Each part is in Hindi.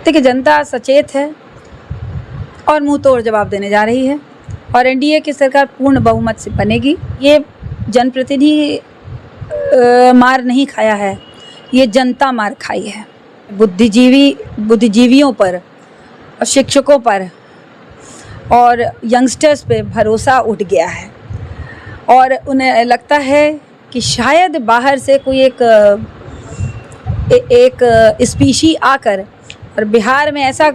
देखिए, जनता सचेत है और मुंह तोड़ जवाब देने जा रही है और एनडीए की सरकार पूर्ण बहुमत से बनेगी। ये जनप्रतिनिधि मार नहीं खाया है, ये जनता मार खाई है। बुद्धिजीवियों पर और शिक्षकों पर और यंगस्टर्स पे भरोसा उठ गया है और उन्हें लगता है कि शायद बाहर से कोई एक स्पीशी आकर और बिहार में ऐसा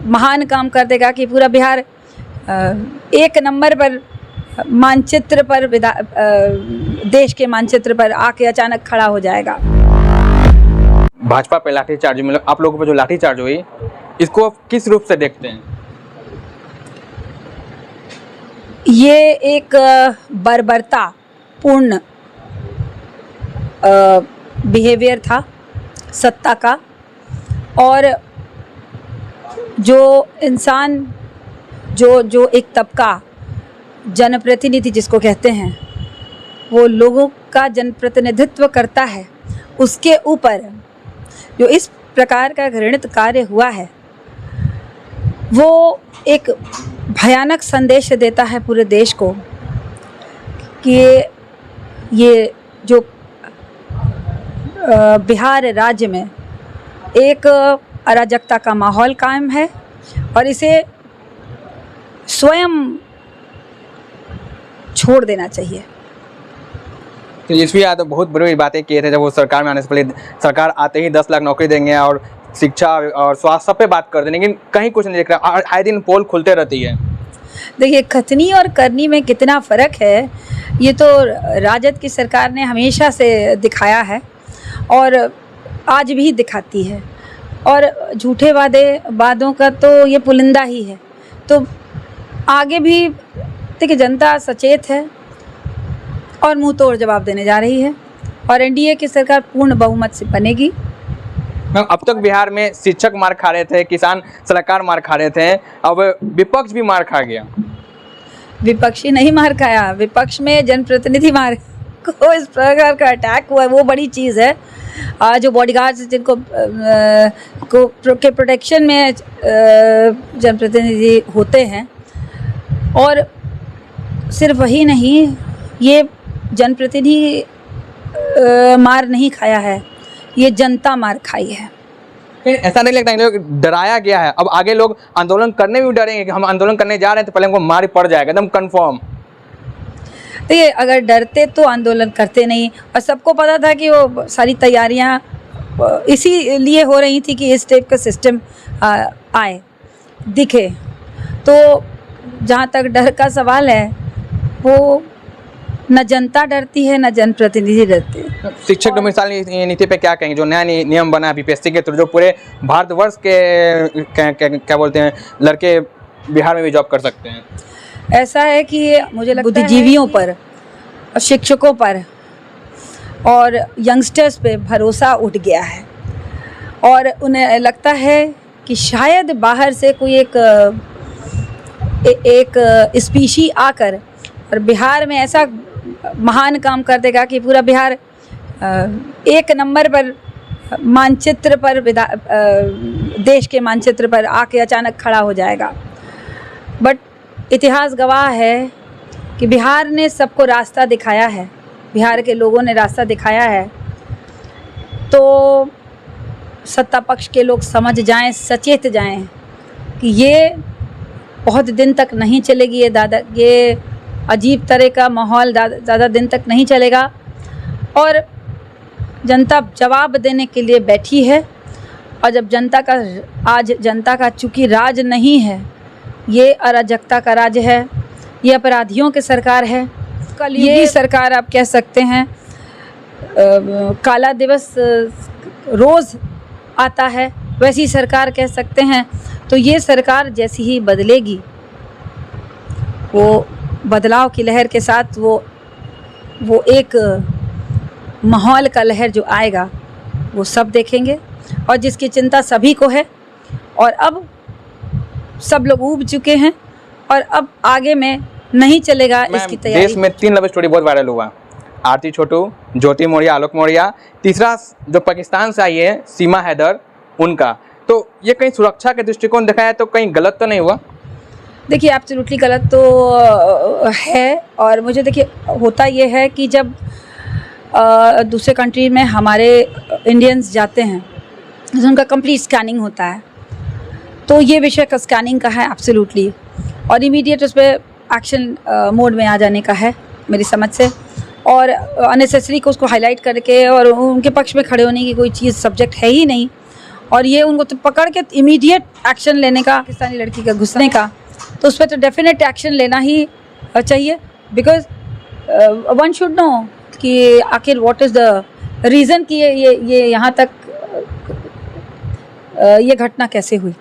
महान काम कर देगा कि पूरा बिहार एक नंबर पर मानचित्र पर देश के मानचित्र पर आके अचानक खड़ा हो जाएगा। भाजपा पे लाठीचार्ज में आप लोगों पर जो लाठीचार्ज हुई, इसको किस रूप से देखते हैं? ये एक बर्बरता पूर्ण बिहेवियर था सत्ता का, और जो इंसान जो एक तबका जनप्रतिनिधि जिसको कहते हैं, वो लोगों का जनप्रतिनिधित्व करता है, उसके ऊपर जो इस प्रकार का घृणित कार्य हुआ है, वो एक भयानक संदेश देता है पूरे देश को कि ये जो बिहार राज्य में एक अराजकता का माहौल कायम है और इसे स्वयं छोड़ देना चाहिए। तेजस्वी यादव बहुत बड़ी बातें किए थे जब वो सरकार में आने से पहले, सरकार आते ही 10 लाख नौकरी देंगे और शिक्षा और स्वास्थ्य सब पे बात कर दें, लेकिन कहीं कुछ नहीं दिख रहा। आए दिन पोल खुलते रहती है। देखिए, कथनी और करनी में कितना फ़र्क है, ये तो राजद की सरकार ने हमेशा से दिखाया है और आज भी दिखाती है, और झूठे वादों का तो ये पुलिंदा ही है। तो आगे भी देखिए, जनता सचेत है और मुंह तोड़ जवाब देने जा रही है और एनडीए की सरकार पूर्ण बहुमत से बनेगी। अब तक बिहार में शिक्षक मार खा रहे थे, किसान सलाहकार मार खा रहे थे, अब विपक्ष भी मार खा गया। विपक्षी नहीं मार खाया, विपक्ष में जनप्रतिनिधि मार को इस प्रकार का अटैक हुआ है, वो बड़ी चीज़ है। जो बॉडीगार्ड्स जिनको के प्रोटेक्शन में जनप्रतिनिधि होते हैं, और सिर्फ वही नहीं, ये जनप्रतिनिधि मार नहीं खाया है, ये जनता मार खाई है। ऐसा नहीं लगता है डराया गया है? अब आगे लोग आंदोलन करने में भी डरेंगे कि हम आंदोलन करने जा रहे हैं तो पहले हमको मार पड़ जाएगा, एकदम कंफर्म। देखिए, अगर डरते तो आंदोलन करते नहीं, और सबको पता था कि वो सारी तैयारियां इसीलिए हो रही थी कि इस टाइप का सिस्टम आए दिखे। तो जहाँ तक डर का सवाल है, वो न जनता डरती है न जनप्रतिनिधि डरते हैं। शिक्षक डोमिसाइल नीति पे क्या कहेंगे? जो नया नियम बना है बीपीएससी के थ्रू, जो पूरे भारतवर्ष के क्या बोलते हैं लड़के बिहार में भी जॉब कर सकते हैं। ऐसा है कि मुझे लगता है बुद्धिजीवियों पर और शिक्षकों पर और यंगस्टर्स पे भरोसा उठ गया है और उन्हें लगता है कि शायद बाहर से कोई एक स्पीशी आकर और बिहार में ऐसा महान काम कर देगा कि पूरा बिहार एक नंबर पर मानचित्र पर देश के मानचित्र पर आके अचानक खड़ा हो जाएगा। बट इतिहास गवाह है कि बिहार ने सबको रास्ता दिखाया है, बिहार के लोगों ने रास्ता दिखाया है। तो सत्ता पक्ष के लोग समझ जाएं, सचेत जाएं कि ये बहुत दिन तक नहीं चलेगी, ये अजीब तरह का माहौल ज़्यादा दिन तक नहीं चलेगा, और जनता जवाब देने के लिए बैठी है। और जब जनता का चूँकि राज नहीं है, ये अराजकता का राज है, ये अपराधियों की सरकार है। कल ये सरकार आप कह सकते हैं काला दिवस रोज़ आता है, वैसी सरकार कह सकते हैं। तो ये सरकार जैसी ही बदलेगी, वो बदलाव की लहर के साथ वो एक माहौल का लहर जो आएगा, वो सब देखेंगे, और जिसकी चिंता सभी को है। और अब सब लोग ऊब चुके हैं और अब आगे में नहीं चलेगा इसकी तैयारी। देश में 3 लव स्टोरी बहुत वायरल हुआ, आरती छोटू, ज्योति मौर्य, आलोक मौर्य, तीसरा जो पाकिस्तान से आई है सीमा हैदर, उनका। तो ये कहीं सुरक्षा के दृष्टिकोण देखा जाए तो कहीं गलत तो नहीं हुआ? देखिए एब्सोल्युटली गलत तो है। और मुझे देखिए होता ये है कि जब दूसरे कंट्री में हमारे इंडियंस जाते हैं तो उनका कंप्लीट स्कैनिंग होता है, तो ये विषय का स्कैनिंग का है एब्सोल्युटली, और इमीडिएट उस पर एक्शन मोड में आ जाने का है मेरी समझ से। और अननेसेसरी को उसको हाईलाइट करके और उनके पक्ष में खड़े होने की कोई चीज़ सब्जेक्ट है ही नहीं, और ये उनको तो पकड़ के इमीडिएट एक्शन लेने का, पाकिस्तानी लड़की का घुसने का, तो उस पर तो डेफिनेट एक्शन लेना ही चाहिए। बिकॉज वन शुड नो कि आखिर व्हाट इज़ द रीज़न कि ये यहाँ तक ये घटना कैसे हुई।